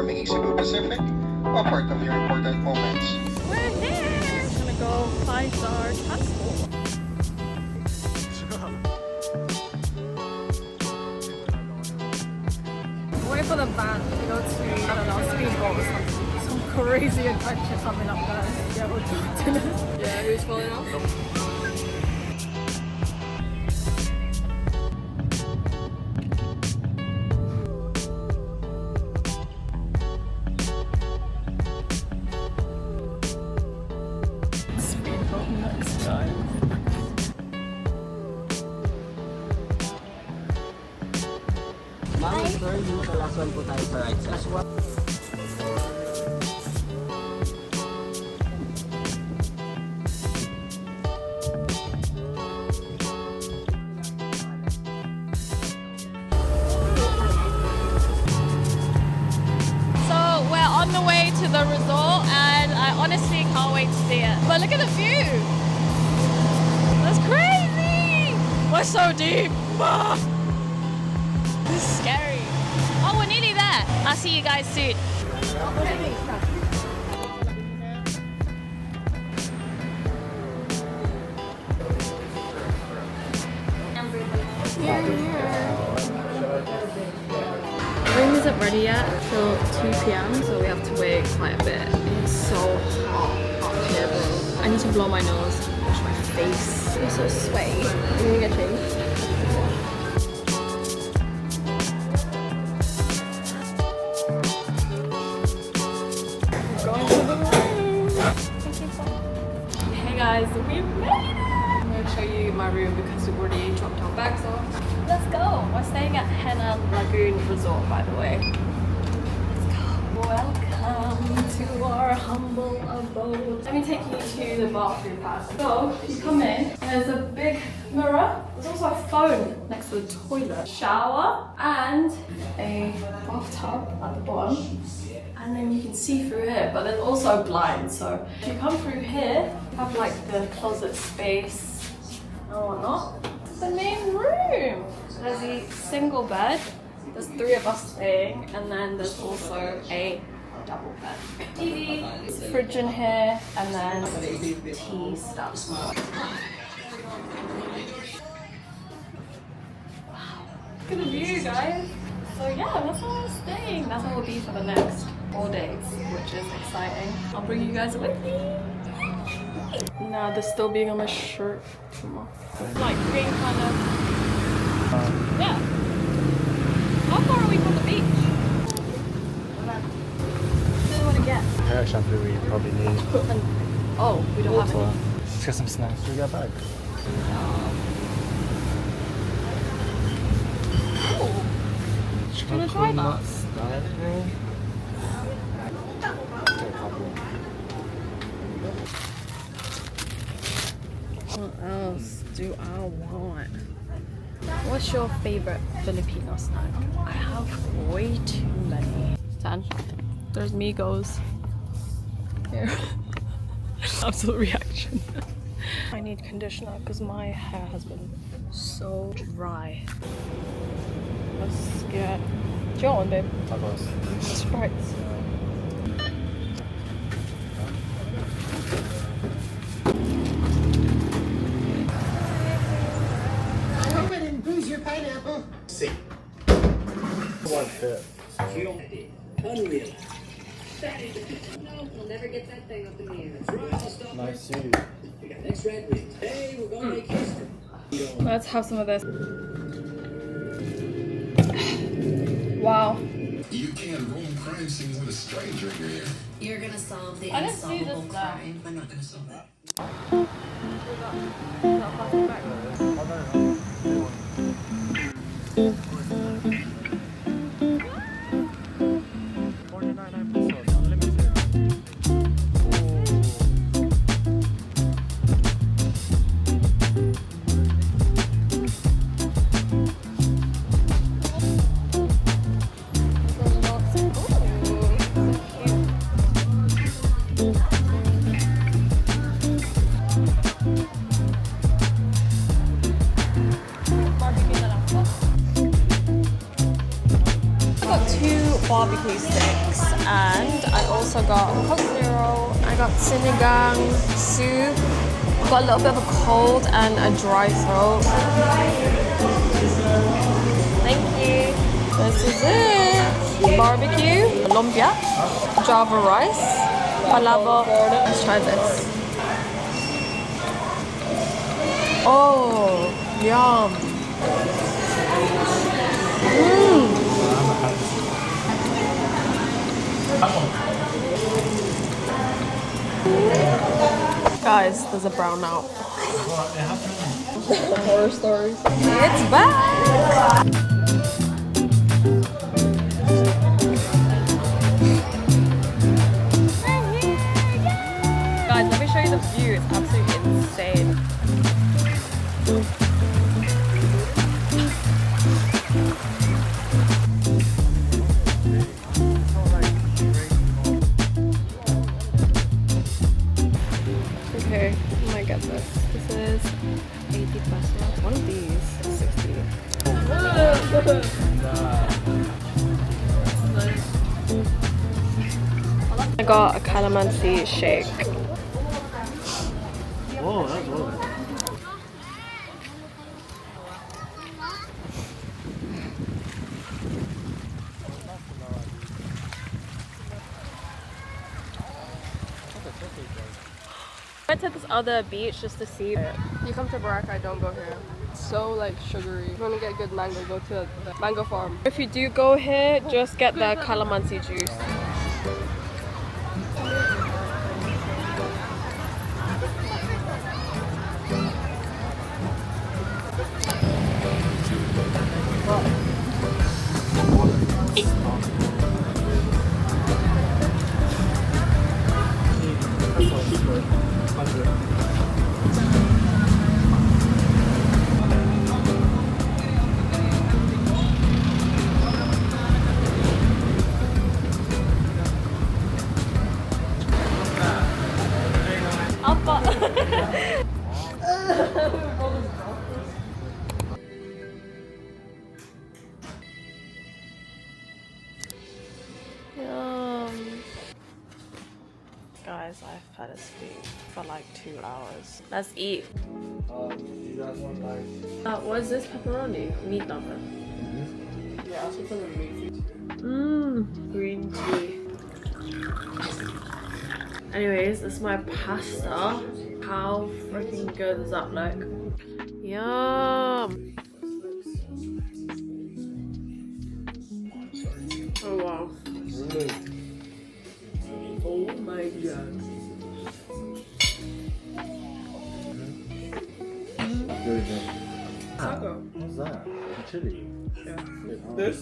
transforming Cebu Pacific a part of your important moments. We're here! I'm gonna go 5-star transport. Wait for the band to go to, I don't know, speedboat or something. Some crazy adventure coming up, guys. Yeah, we'll do it. Yeah, who's falling off? Ma'am, sir, yung sa last one po tayo sa right side. Last one. So we're on the way to the resort and I honestly can't wait to see it. But look at the view! That's crazy! We're so deep! This is scary. Oh, we're nearly there. I'll see you guys soon. The room isn't ready yet till 2 p.m. so we have to wait quite a bit. It's so hot up here, bro. I need to blow my nose, wash my face. I'm so sweaty. I'm gonna get changed. Hey guys, we made it! I'm going to show you my room because we've already dropped our bags off. Let's go! We're staying at Henann Lagoon Resort, by the way. Let's go! Welcome to our humble abode. Let me take you to the bathroom first. So, you come in, there's a big mirror. There's also a phone next to the toilet. Shower and a bathtub at the bottom. And then you can see through here, but there's also blinds. So if you come through here, you have like the closet space and whatnot. It's the main room. There's a single bed. There's 3 of us staying, and then there's also a double bed. TV, there's a fridge in here, and then tea stuff. Wow. Look at the view, guys. So yeah, that's where we're staying. That's where we'll be for the next 4 days, which is exciting. I'll bring you guys with me. Nah, they're still being on my shirt. Like green kind of. Yeah. How far are we from the beach? What do you want to get? Hair shampoo we probably need. Oh, we don't have Water. any. Let's get some snacks. Should we get a bag? Oh. Do you want to try that? What else do I want? What's your favorite Filipino snack? I have way too many. 10. There's Migos. Here. Absolute reaction. I need conditioner because my hair has been so dry. Let's get. Do you want one, babe? Tacos. Sprites. Open and bruise your pineapple. See. One fit. Unreal. No, we'll never get that thing up in the air. That's right. Nice suit. We got next red week. Hey, we're gonna make history. Let's have some of this. Wow. You can't ruin crime scenes with a stranger in your ear. You're gonna solve the I didn't see unsolvable this stuff. crime. I'm not gonna solve that. Barbecue sticks And I also got Coke Zero. I got sinigang, soup. Got a little bit of a cold and a dry throat. Thank you. This is it. Barbecue, lumpia, Java rice, palava. Let's try this. Oh, yum. Guys, there's a brownout. Horror stories. It's back! Guys, let me show you the view. It's absolutely insane. Okay, oh my goodness. This is 80 pesos. One of these is 60. I got a calamansi shake. Whoa, that's lovely. I went to this other beach just to see it. If you come to Boracay, don't go here. It's so like sugary. If you want to get good mango, go to the mango farm. If you do go here, just get the calamansi juice. Guys, I've had a sleep for like 2 hours. Let's eat. You guys want like... What is this? Pepperoni? Meat lover. Yeah, also for the meat. Green tea. Anyways, this is my pasta. How freaking good does that look? Yum! Oh wow. Really? Oh my god. Very good. Taco. What's that? Chili? Yeah. This?